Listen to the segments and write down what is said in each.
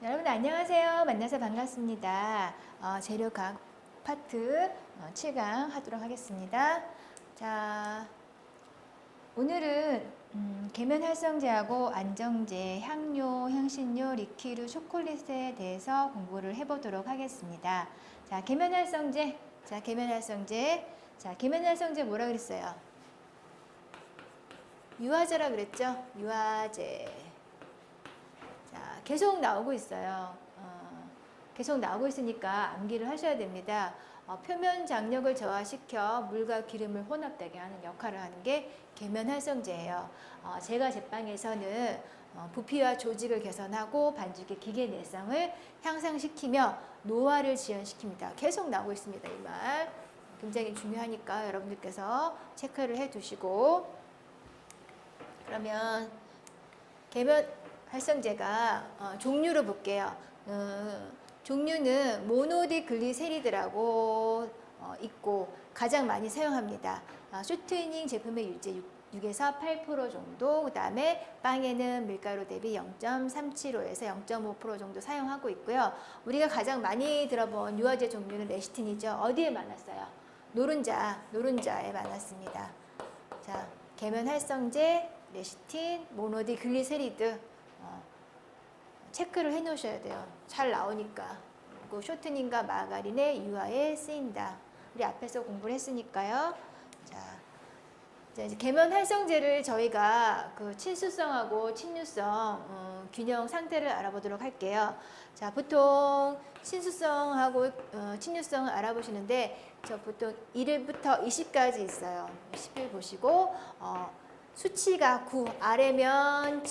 여러분 안녕하세요. 만나서 반갑습니다. 재료각 파트 7강 하도록 하겠습니다. 자, 오늘은 계면활성제하고 안정제, 향료, 향신료, 리퀴드, 초콜릿에 대해서 공부를 해보도록 하겠습니다. 자, 계면활성제. 계면활성제 뭐라 그랬어요? 유화제라 그랬죠? 유화제. 자, 계속 나오고 있어요. 계속 나오고 있으니까 암기를 하셔야 됩니다. 표면 장력을 저하시켜 물과 기름을 혼합되게 하는 역할을 하는 게 계면활성제예요. 제가 제빵에서는 부피와 조직을 개선하고 반죽의 기계 내성을 향상시키며 노화를 지연시킵니다. 계속 나오고 있습니다. 이 말 굉장히 중요하니까 여러분들께서 체크를 해 두시고, 그러면 계면 활성제가 종류로 볼게요. 종류는 모노디글리세리드라고 있고 가장 많이 사용합니다. 쇼트닝 제품의 유제 6에서 8% 정도, 그 다음에 빵에는 밀가루 대비 0.375에서 0.5% 정도 사용하고 있고요. 우리가 가장 많이 들어본 유화제 종류는 레시틴이죠. 어디에 많았어요? 노른자에 많았습니다. 자, 계면 활성제, 레시틴, 모노디글리세리드 체크를 해 놓으셔야 돼요. 잘 나오니까. 그리고 쇼트닝과 마가린의 유화에 쓰인다. 우리 앞에서 공부를 했으니까요. 자, 이제 계면 활성제를 저희가 그 친수성하고 친유성 균형 상태를 알아보도록 할게요. 자, 보통 친수성하고 친유성을 알아보시는데 저 보통 1부터 20까지 있어요. 10을 보시고 수치가 9 아래면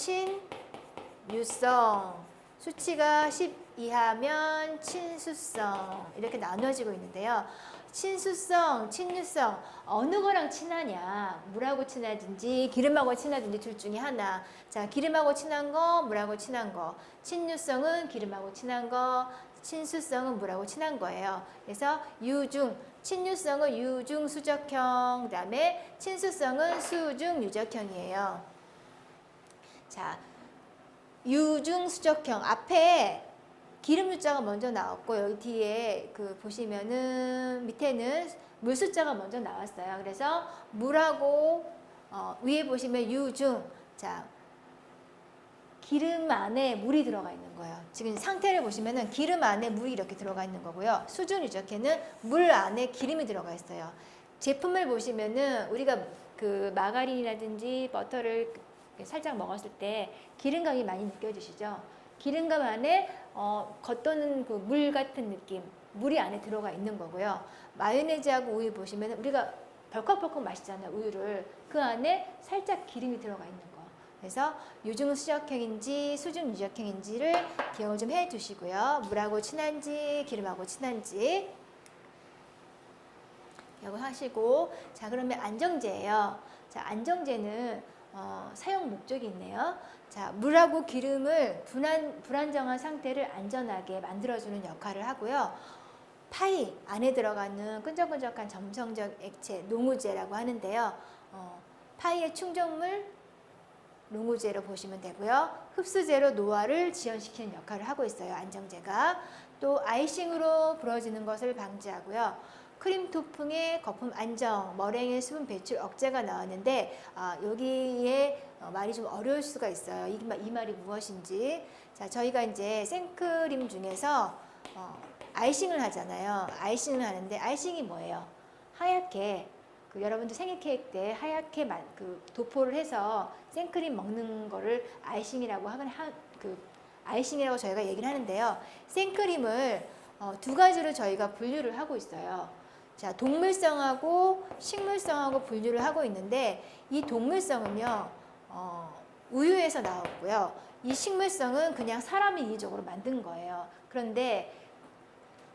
친유성, 수치가 10 이하면 친수성, 이렇게 나눠지고 있는데요. 친수성, 친유성, 어느 거랑 친하냐? 물하고 친하든지 기름하고 친하든지 둘 중에 하나. 자, 기름하고 친한 거, 물하고 친한 거. 친유성은 기름하고 친한 거, 친수성은 물하고 친한 거예요. 그래서 유중, 친유성은 유중 수적형, 그 다음에 친수성은 수중 유적형이에요. 자, 유중 수적형 앞에 기름 숫자가 먼저 나왔고, 여기 뒤에 그 보시면은 밑에는 물 숫자가 먼저 나왔어요. 그래서 물하고 위에 보시면 유중, 자, 기름 안에 물이 들어가 있는 거예요. 지금 상태를 보시면은 기름 안에 물이 이렇게 들어가 있는 거고요. 수중 유적해는 물 안에 기름이 들어가 있어요. 제품을 보시면은 우리가 그 마가린이라든지 버터를 살짝 먹었을 때 기름감이 많이 느껴지시죠? 기름감 안에 겉도는 그 물 같은 느낌, 물이 안에 들어가 있는 거고요. 마요네즈하고 우유 보시면 우리가 벌컥벌컥 마시잖아요, 우유를. 그 안에 살짝 기름이 들어가 있는 거. 그래서 유중 수적형인지 수중 유적형인지를 기억을 좀 해 두시고요. 물하고 친한지 기름하고 친한지 기억을 하시고, 자, 그러면 안정제예요. 자, 안정제는 사용 목적이 있네요. 자, 물하고 기름을 불안정한 상태를 안전하게 만들어주는 역할을 하고요. 파이 안에 들어가는 끈적끈적한 점성적 액체, 농우제라고 하는데요. 파이의 충족물, 농우제로 보시면 되고요. 흡수제로 노화를 지연시키는 역할을 하고 있어요, 안정제가. 또 아이싱으로 부러지는 것을 방지하고요. 크림 토핑의 거품 안정, 머랭의 수분 배출 억제가 나왔는데 여기에 말이 좀 어려울 수가 있어요. 이 말이 무엇인지. 자, 저희가 이제 생크림 중에서 아이싱을 하잖아요. 아이싱을 하는데 아이싱이 뭐예요? 하얗게 여러분들 생일 케이크 때 하얗게 도포를 해서 생크림 먹는 거를 아이싱이라고 아이싱이라고 저희가 얘기를 하는데요. 생크림을 두 가지로 저희가 분류를 하고 있어요. 자, 동물성하고 식물성하고 분류를 하고 있는데, 이 동물성은요, 우유에서 나왔고요. 이 식물성은 그냥 사람이 인위적으로 만든 거예요. 그런데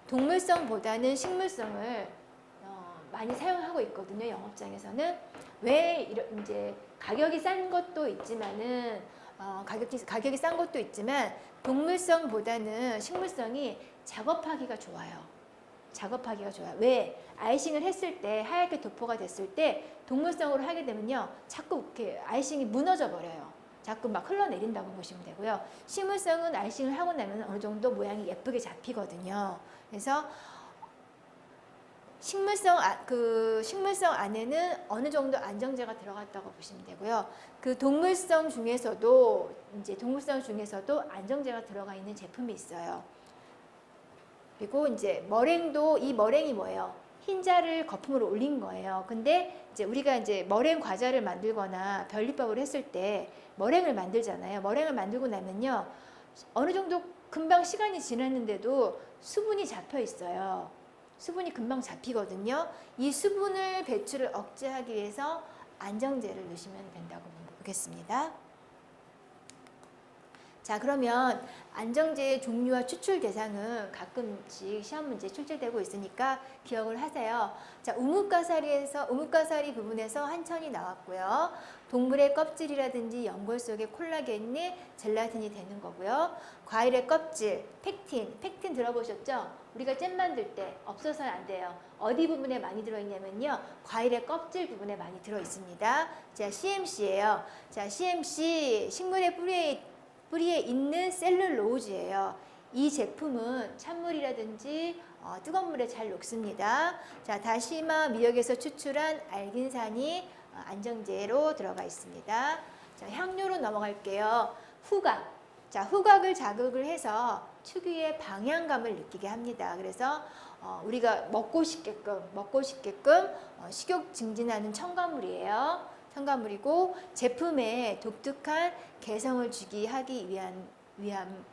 동물성보다는 식물성을 많이 사용하고 있거든요, 영업장에서는. 왜 이제 가격이 싼 것도 있지만은 가격이 싼 것도 있지만 동물성보다는 식물성이 작업하기가 좋아요. 왜? 아이싱을 했을 때 하얗게 도포가 됐을 때 동물성으로 하게 되면요, 자꾸 이렇게 아이싱이 무너져 버려요. 자꾸 막 흘러내린다고 보시면 되고요. 식물성은 아이싱을 하고 나면 어느 정도 모양이 예쁘게 잡히거든요. 그래서 식물성 안에는 어느 정도 안정제가 들어갔다고 보시면 되고요. 그 동물성 중에서도 안정제가 들어가 있는 제품이 있어요. 그리고 이제 머랭도, 이 머랭이 뭐예요? 흰자를 거품으로 올린 거예요. 근데 이제 우리가 이제 머랭 과자를 만들거나 변리법을 했을 때 머랭을 만들잖아요. 머랭을 만들고 나면요, 어느 정도 금방 시간이 지났는데도 수분이 잡혀 있어요. 수분이 금방 잡히거든요. 이 수분을 배출을 억제하기 위해서 안정제를 넣으시면 된다고 보겠습니다. 자, 그러면 안정제의 종류와 추출 대상은 가끔씩 시험 문제에 출제되고 있으니까 기억을 하세요. 자, 우뭇가사리 부분에서 한천이 나왔고요. 동물의 껍질이라든지 연골 속에 콜라겐이 젤라틴이 되는 거고요. 과일의 껍질, 팩틴 들어보셨죠? 우리가 잼 만들 때 없어서는 안 돼요. 어디 부분에 많이 들어있냐면요, 과일의 껍질 부분에 많이 들어있습니다. 자, CMC예요. 자, CMC, 식물의 뿌리에 있는 셀룰로즈예요. 이 제품은 찬물이라든지 뜨거운 물에 잘 녹습니다. 자, 다시마 미역에서 추출한 알긴산이 안정제로 들어가 있습니다. 자, 향료로 넘어갈게요. 후각. 자, 후각을 자극을 해서 특유의 방향감을 느끼게 합니다. 그래서 우리가 먹고 싶게끔 식욕 증진하는 첨가물이에요. 첨가물이고 제품에 독특한 개성을 하기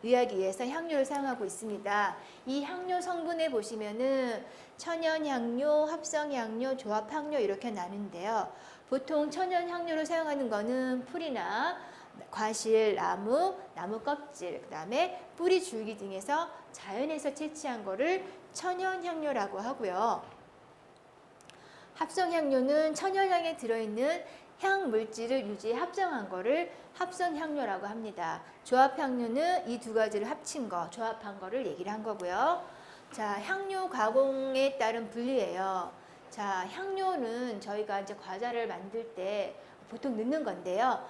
위해서 향료를 사용하고 있습니다. 이 향료 성분에 보시면은 천연향료, 합성향료, 조합향료 이렇게 나누는데요. 보통 천연향료를 사용하는 거는 풀이나 과실, 나무 껍질, 그 다음에 뿌리 줄기 등에서 자연에서 채취한 거를 천연향료라고 하고요. 합성향료는 천연향에 들어있는 향 물질을 유지해 합성한 거를 합성향료라고 합니다. 조합향료는 이 두 가지를 합친 거, 조합한 거를 얘기를 한 거고요. 자, 향료 가공에 따른 분리예요. 자, 향료는 저희가 이제 과자를 만들 때 보통 넣는 건데요.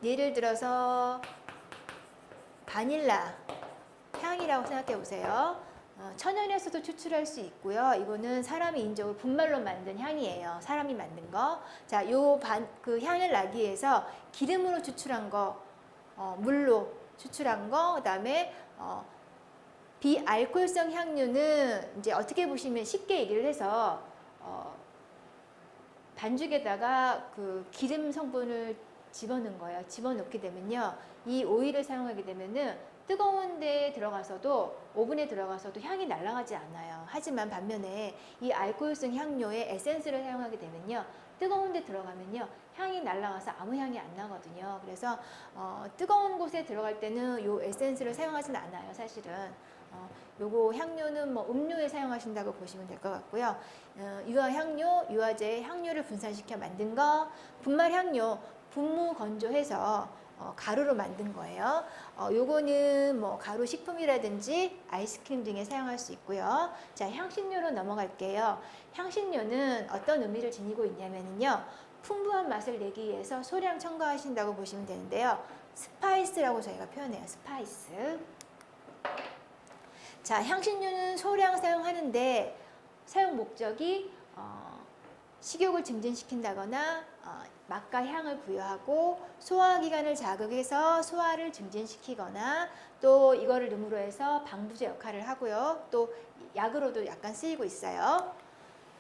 예를 들어서 바닐라 향이라고 생각해 보세요. 천연에서도 추출할 수 있고요. 이거는 사람이 인적으로 분말로 만든 향이에요. 사람이 만든 거. 자, 그 향을 나기 위해서 기름으로 추출한 거, 물로 추출한 거, 그다음에 비알코올성 향료는 이제 어떻게 보시면 쉽게 얘기를 해서 반죽에다가 그 기름 성분을 집어넣은 거예요. 집어넣게 되면요, 이 오일을 사용하게 되면은 뜨거운 데에 들어가서도, 오븐에 들어가서도 향이 날아가지 않아요. 하지만 반면에 이 알코올성 향료의 에센스를 사용하게 되면요, 뜨거운 데 들어가면요, 향이 날아가서 아무 향이 안 나거든요. 그래서 뜨거운 곳에 들어갈 때는 이 에센스를 사용하지는 않아요, 사실은. 요거 향료는 뭐 음료에 사용하신다고 보시면 될 것 같고요. 유화향료, 유화제의 향료를 분산시켜 만든 거, 분말향료, 분무 건조해서 가루로 만든 거예요. 요거는 뭐 가루 식품이라든지 아이스크림 등에 사용할 수 있고요. 자, 향신료로 넘어갈게요. 향신료는 어떤 의미를 지니고 있냐면요, 풍부한 맛을 내기 위해서 소량 첨가하신다고 보시면 되는데요. 스파이스라고 저희가 표현해요. 스파이스. 자, 향신료는 소량 사용하는데 사용 목적이 식욕을 증진시킨다거나 맛과 향을 부여하고 소화기관을 자극해서 소화를 증진시키거나 또 이거를 넣음으로 해서 방부제 역할을 하고요. 또 약으로도 약간 쓰이고 있어요.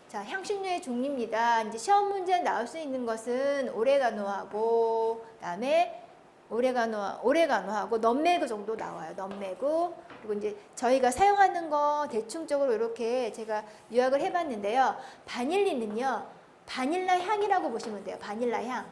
자, 향신료의 종류입니다. 이제 시험 문제에 나올 수 있는 것은 오레가노하고 그다음에 오레가노하고 넛메그 정도 나와요. 넛메그. 그리고 이제 저희가 사용하는 거 대충적으로 이렇게 제가 요약을 해봤는데요. 바닐린은요, 바닐라 향이라고 보시면 돼요. 바닐라 향.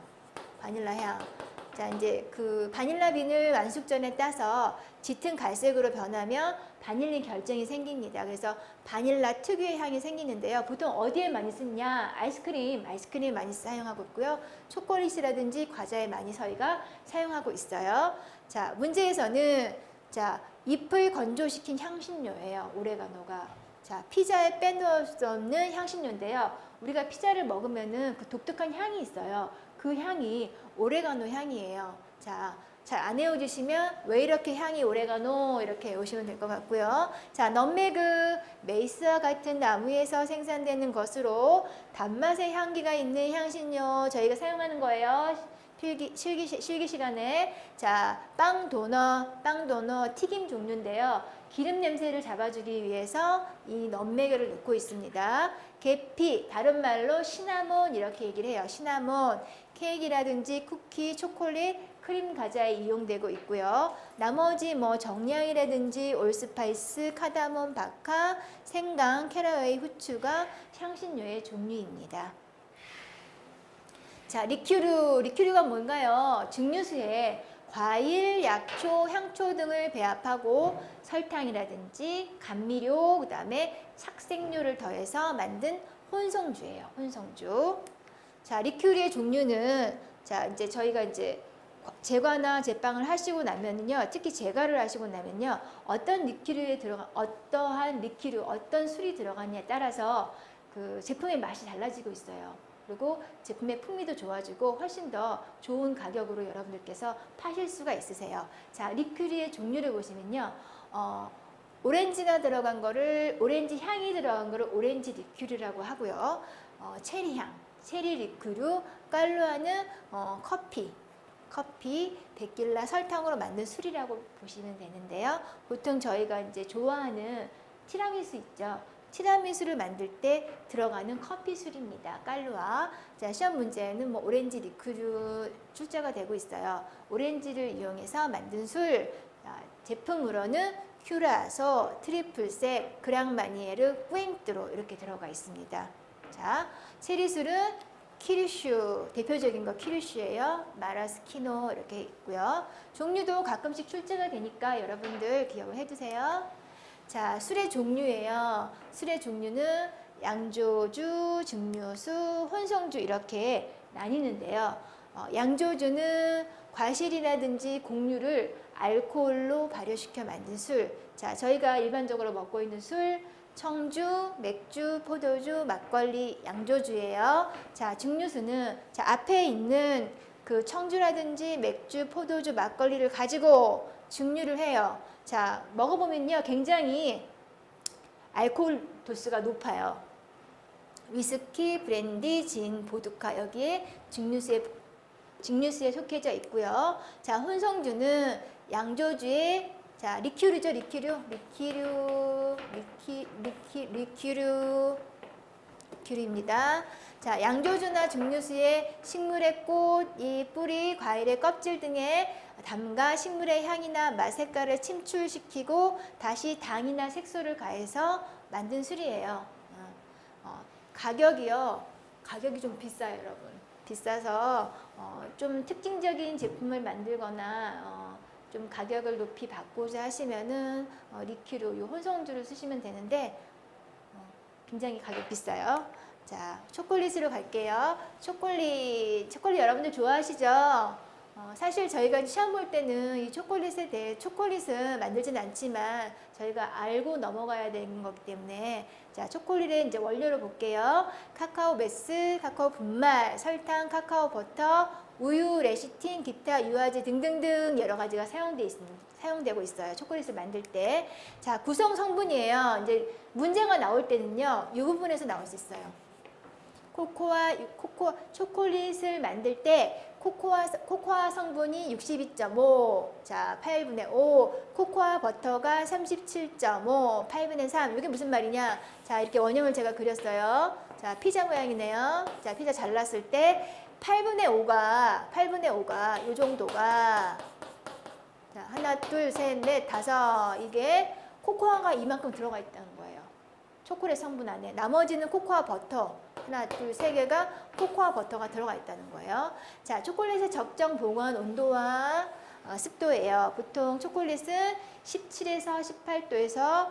자, 이제 그 바닐라 빈을 완숙전에 따서 짙은 갈색으로 변하면 바닐린 결정이 생깁니다. 그래서 바닐라 특유의 향이 생기는데요. 보통 어디에 많이 쓰냐? 아이스크림에 많이 사용하고 있고요. 초콜릿이라든지 과자에 많이 저희가 사용하고 있어요. 자, 문제에서는 자, 잎을 건조시킨 향신료예요. 오레가노가. 자, 피자에 빼놓을 수 없는 향신료인데요. 우리가 피자를 먹으면은 그 독특한 향이 있어요. 그 향이 오레가노 향이에요. 자, 잘 안 외워주시면 왜 이렇게 향이 오레가노 이렇게 외우시면 될 것 같고요. 자, 넛메그 메이스와 같은 나무에서 생산되는 것으로 단맛의 향기가 있는 향신료 저희가 사용하는 거예요. 실기 시간에. 자, 빵 도넛 튀김 종류인데요. 기름 냄새를 잡아주기 위해서 이 넛메그를 넣고 있습니다. 계피, 다른 말로 시나몬 이렇게 얘기를 해요. 시나몬, 케이크라든지 쿠키, 초콜릿, 크림 과자에 이용되고 있고요. 나머지 뭐 정량이라든지 올스파이스, 카다몬, 바카, 생강, 캐러웨이, 후추가 향신료의 종류입니다. 자, 리큐르가 뭔가요? 증류수에 과일, 약초, 향초 등을 배합하고 설탕이라든지 감미료, 그 다음에 착색료를 더해서 만든 혼성주예요. 혼성주. 자, 리큐르의 종류는 자, 이제 저희가 이제 제과나 제빵을 하시고 나면은요, 특히 제과를 하시고 나면요, 어떠한 리큐르, 어떤 술이 들어가냐에 따라서 그 제품의 맛이 달라지고 있어요. 그리고 제품의 풍미도 좋아지고 훨씬 더 좋은 가격으로 여러분들께서 파실 수가 있으세요. 자, 리큐르의 종류를 보시면요, 오렌지가 들어간 거를, 오렌지 향이 들어간 거를 오렌지 리큐르라고 하고요. 체리향, 체리 리큐르, 깔루아는 커피, 데킬라, 설탕으로 만든 술이라고 보시면 되는데요. 보통 저희가 이제 좋아하는 티라미수 있죠. 티라미수를 만들 때 들어가는 커피 술입니다. 깔루아. 자, 시험 문제는 뭐 오렌지 리큐르 출제가 되고 있어요. 오렌지를 이용해서 만든 술. 자, 제품으로는 큐라소, 트리플색, 그랑마니에르, 꾸잉뚜로 이렇게 들어가 있습니다. 자, 체리술은 키르슈, 대표적인 거 키르슈예요. 마라스키노 이렇게 있고요. 종류도 가끔씩 출제가 되니까 여러분들 기억을 해두세요. 자, 술의 종류예요. 술의 종류는 양조주, 증류수, 혼성주 이렇게 나뉘는데요. 양조주는 과실이라든지 곡류를 알코올로 발효시켜 만든 술. 자, 저희가 일반적으로 먹고 있는 술, 청주, 맥주, 포도주, 막걸리, 양조주예요. 자, 증류수는 자, 앞에 있는 그 청주라든지 맥주, 포도주, 막걸리를 가지고 증류를 해요. 자, 먹어보면요, 굉장히 알코올 도수가 높아요. 위스키, 브랜디, 진, 보드카 여기에 증류수에 속해져 있고요. 자, 혼성주는 양조주에 자, 리큐르입니다. 자, 양조주나 증류수에 식물의 꽃, 잎, 뿌리, 과일의 껍질 등의 담과 식물의 향이나 맛, 색깔을 침출시키고 다시 당이나 색소를 가해서 만든 술이에요. 가격이 좀 비싸요, 여러분. 비싸서 좀 특징적인 제품을 만들거나 좀 가격을 높이 받고자 하시면은 리큐르, 요 혼성주를 쓰시면 되는데 굉장히 가격 비싸요. 자, 초콜릿으로 갈게요. 초콜릿 여러분들 좋아하시죠? 사실 저희가 시험 볼 때는 이 초콜릿에 대해 초콜릿은 만들진 않지만 저희가 알고 넘어가야 되는 거기 때문에 자, 초콜릿의 이제 원료를 볼게요. 카카오 메스, 카카오 분말, 설탕, 카카오 버터, 우유, 레시틴, 기타 유화제 등등등 여러 가지가 사용되고 있어요. 초콜릿을 만들 때. 자, 구성 성분이에요. 이제 문제가 나올 때는요, 이 부분에서 나올 수 있어요. 초콜릿을 만들 때 코코아 성분이 62.5, 자, 8분의 5, 코코아 버터가 37.5, 8분의 3. 이게 무슨 말이냐? 자, 이렇게 원형을 제가 그렸어요. 자, 피자 모양이네요. 자, 피자 잘랐을 때 8분의 5가 이 정도가 자, 하나, 둘, 셋, 넷, 다섯. 이게 코코아가 이만큼 들어가 있다는 거예요. 초콜릿 성분 안에. 나머지는 코코아 버터. 하나, 둘, 세 개가 코코아 버터가 들어가 있다는 거예요. 자, 초콜릿의 적정 봉헌 온도와 습도예요. 보통 초콜릿은 17에서 18도에서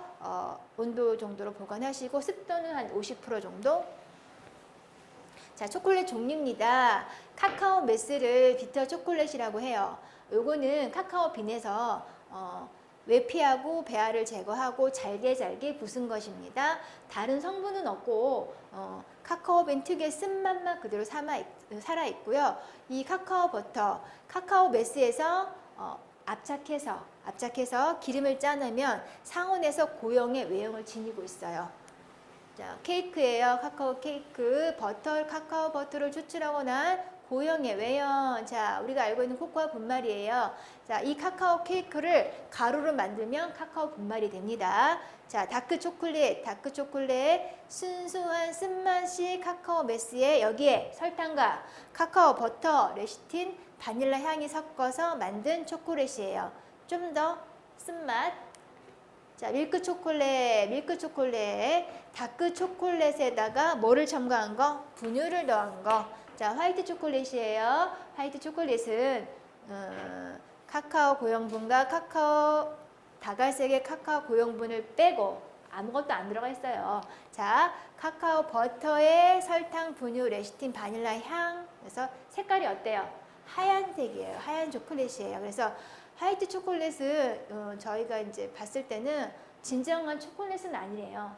온도 정도로 보관하시고 습도는 한 50% 정도. 자, 초콜릿 종류입니다. 카카오 메스를 비터 초콜릿이라고 해요. 요거는 카카오 빈에서 외피하고 배알을 제거하고 잘게 부순 것입니다. 다른 성분은 없고 카카오 빈 특유의 쓴맛만 그대로 살아 있고요. 이 카카오 버터, 카카오 메스에서 압착해서 기름을 짜내면 상온에서 고형의 외형을 지니고 있어요. 자, 케이크예요. 카카오 케이크, 카카오 버터를 추출하고 난 고형의 외형. 자, 우리가 알고 있는 코코아 분말이에요. 자, 이 카카오 케이크를 가루로 만들면 카카오 분말이 됩니다. 자, 다크 초콜릿, 순수한 쓴맛이 카카오 메스에 여기에 설탕과 카카오 버터, 레시틴, 바닐라 향이 섞어서 만든 초콜릿이에요. 좀 더 쓴맛. 자, 밀크 초콜릿, 다크 초콜릿에다가 뭐를 첨가한 거? 분유를 넣은 거. 자, 화이트 초콜릿이에요. 화이트 초콜릿은 카카오 고형분과 다갈색의 카카오 고형분을 빼고 아무것도 안 들어가 있어요. 자, 카카오 버터에 설탕, 분유, 레시틴, 바닐라 향. 그래서 색깔이 어때요? 하얀색이에요. 하얀 초콜릿이에요. 그래서 화이트 초콜릿은 저희가 이제 봤을 때는 진정한 초콜릿은 아니에요.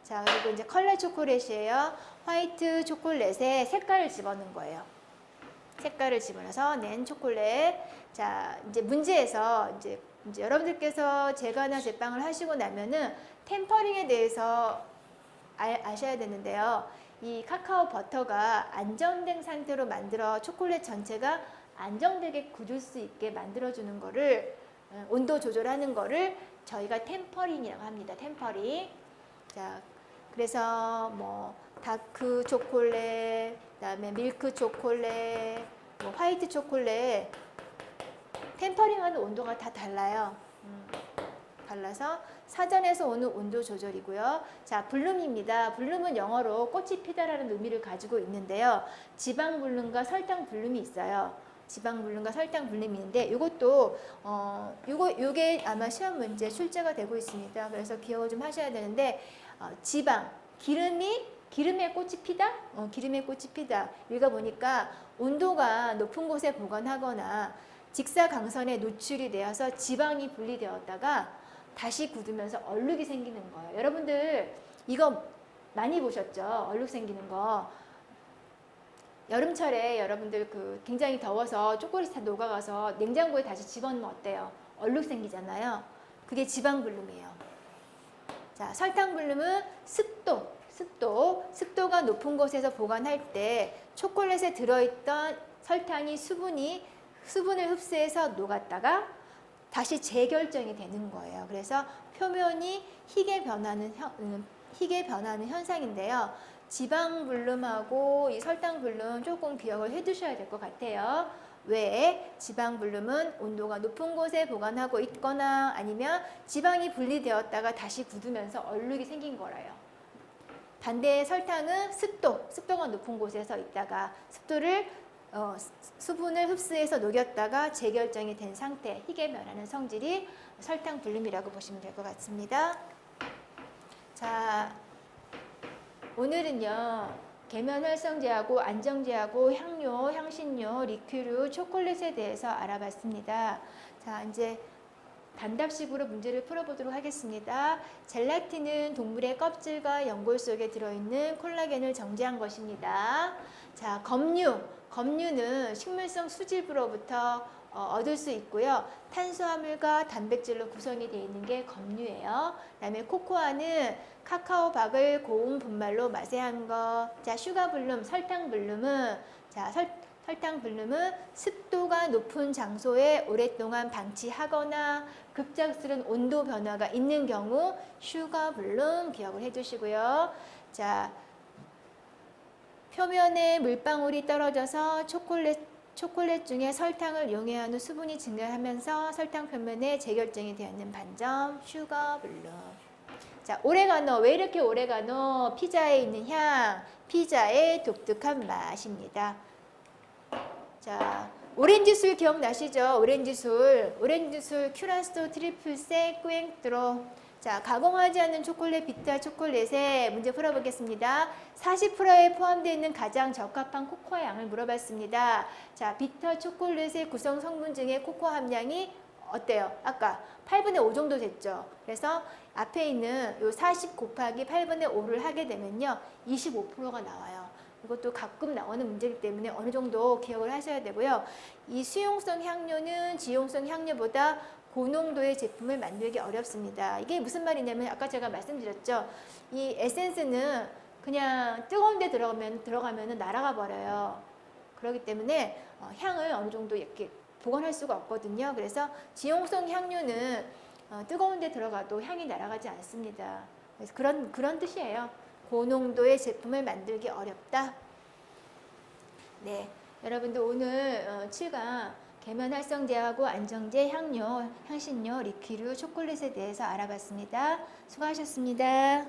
자, 그리고 이제 컬러 초콜릿이에요. 화이트 초콜릿에 색깔을 집어넣은 거예요. 색깔을 집어넣어서 낸 초콜릿. 자, 이제 문제에서 이제 여러분들께서 제과나 제빵을 하시고 나면은 템퍼링에 대해서 아셔야 되는데요. 이 카카오 버터가 안정된 상태로 만들어 초콜릿 전체가 안정되게 굳을 수 있게 만들어주는 거를 온도 조절하는 거를 저희가 템퍼링이라고 합니다. 템퍼링. 자, 그래서 뭐 다크 초콜릿, 그다음에 밀크 초콜릿, 뭐 화이트 초콜릿 템퍼링하는 온도가 다 달라요. 달라서 사전에서 오는 온도 조절이고요. 자, 블룸입니다. 블룸은 영어로 꽃이 피다라는 의미를 가지고 있는데요. 지방 블룸과 설탕 블룸이 있어요. 있는데 이것도 요게 아마 시험 문제 출제가 되고 있습니다. 그래서 기억을 좀 하셔야 되는데 기름에 꽃이 피다? 기름에 꽃이 피다. 읽어보니까 온도가 높은 곳에 보관하거나 직사광선에 노출이 되어서 지방이 분리되었다가 다시 굳으면서 얼룩이 생기는 거예요. 여러분들 이거 많이 보셨죠? 얼룩 생기는 거. 여름철에 여러분들 굉장히 더워서 초콜릿이 다 녹아가서 냉장고에 다시 집어넣으면 어때요? 얼룩 생기잖아요. 그게 지방 블룸이에요. 자, 설탕 블룸은 습도가 높은 곳에서 보관할 때 초콜릿에 들어있던 설탕이 수분을 흡수해서 녹았다가 다시 재결정이 되는 거예요. 그래서 표면이 희게 변하는 현상인데요. 지방 블룸하고 이 설탕 블룸 조금 기억을 해 두셔야 될 것 같아요. 왜? 지방 블룸은 온도가 높은 곳에 보관하고 있거나 아니면 지방이 분리되었다가 다시 굳으면서 얼룩이 생긴 거라요. 반대의 설탕은 습도가 높은 곳에서 있다가 수분을 흡수해서 녹였다가 재결정이 된 상태, 희게 변하는 성질이 설탕 블룸이라고 보시면 될 것 같습니다. 자, 오늘은요, 계면 활성제하고 안정제하고 향료, 향신료, 리큐르, 초콜릿에 대해서 알아봤습니다. 자, 이제 단답식으로 문제를 풀어보도록 하겠습니다. 젤라틴은 동물의 껍질과 연골 속에 들어있는 콜라겐을 정제한 것입니다. 자, 검류는 식물성 수집으로부터 얻을 수 있고요. 탄수화물과 단백질로 구성이 되어 있는 게 검류예요. 그다음에 코코아는 카카오박을 고운 분말로 맛에한 거. 자, 설탕 블룸은 습도가 높은 장소에 오랫동안 방치하거나 급작스런 온도 변화가 있는 경우 슈가 블룸 기억을 해주시고요. 자, 표면에 물방울이 떨어져서 초콜릿 중에 설탕을 용해한 후 수분이 증가하면서 설탕 표면에 재결정이 되었는 반점 슈가 블룸. 자, 오레가노. 왜 이렇게 오레가노? 피자에 있는 향, 피자의 독특한 맛입니다. 자, 오렌지술 기억나시죠? 오렌지술 큐라스토 트리플세 꾸앵트로. 자, 가공하지 않은 초콜릿, 비타 초콜릿에 문제 풀어보겠습니다. 40%에 포함되어 있는 가장 적합한 코코아 양을 물어봤습니다. 자, 비타 초콜릿의 구성 성분 중에 코코아 함량이 어때요? 아까 8분의 5 정도 됐죠? 그래서 앞에 있는 요 40 곱하기 8분의 5를 하게 되면요, 25%가 나와요. 이것도 가끔 나오는 문제이기 때문에 어느 정도 기억을 하셔야 되고요. 이 수용성 향료는 지용성 향료보다 고농도의 제품을 만들기 어렵습니다. 이게 무슨 말이냐면 아까 제가 말씀드렸죠. 이 에센스는 그냥 뜨거운 데 들어가면 날아가 버려요. 그렇기 때문에 향을 어느 정도 이렇게 보관할 수가 없거든요. 그래서 지용성 향료는 뜨거운 데 들어가도 향이 날아가지 않습니다. 그래서 그런 뜻이에요. 고농도의 제품을 만들기 어렵다. 네, 여러분들 오늘 7강 계면활성제하고 안정제, 향료, 향신료, 리퀴류, 초콜릿에 대해서 알아봤습니다. 수고하셨습니다.